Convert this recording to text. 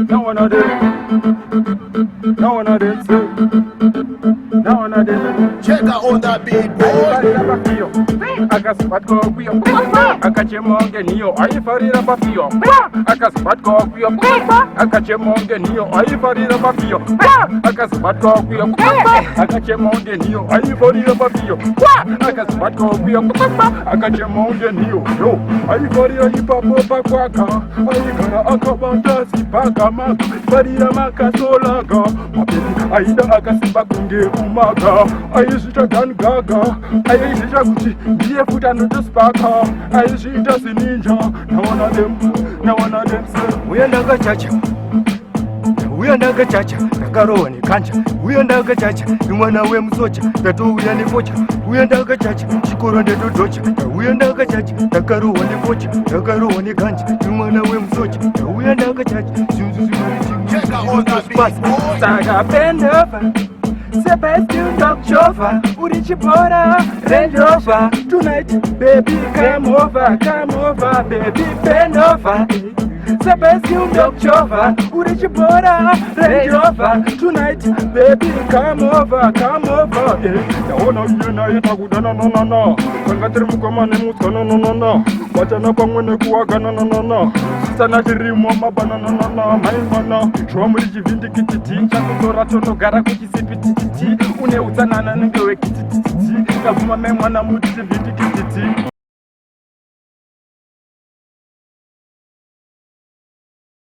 Now one of them. Now one of them say. Now one of them. Check out on that beat, boy. Akasipatko kuyo akachemonge niyo aifarira pafiyo akasipatko kuyo akachemonge niyo aifarira pafiyo akasipatko kuyo akachemonge niyo aifarira pafiyo akasipatko kuyo akachemonge niyo yo aifarira ipapo pakwaka aikara akabanda sipaka maka farira makasolaga mapeli aida akasipakunge umaga aishita dan gaga aishita kuti ndiye futa notospaka aishita sininja na one of them say uyandanga chacha takarowani kanja uyandanga chacha imwana wemusocha tatouya focha uyandanga chacha chikoro ndetodocha uyandanga chacha takarowani focha takarowani kanja imwana wemusocha uyandanga chacha Saga bend over the best you talk chauffeur Urichipora, Range Rover Tonight, baby, come over, baby, bend over the best you talk chauffeur Urichipora, Range Rover Tonight, baby, come over Yaona yena yeta kudana no Kangatiri mukamane muskana no Wachana pangwene kuwagana no Sana chirimo mabana no Maimana, shwa muri chivindi kititi Chakutora tono gara kukisipi titi Une utanana ngewe kititi Kavuma memwana muti chivindi kititi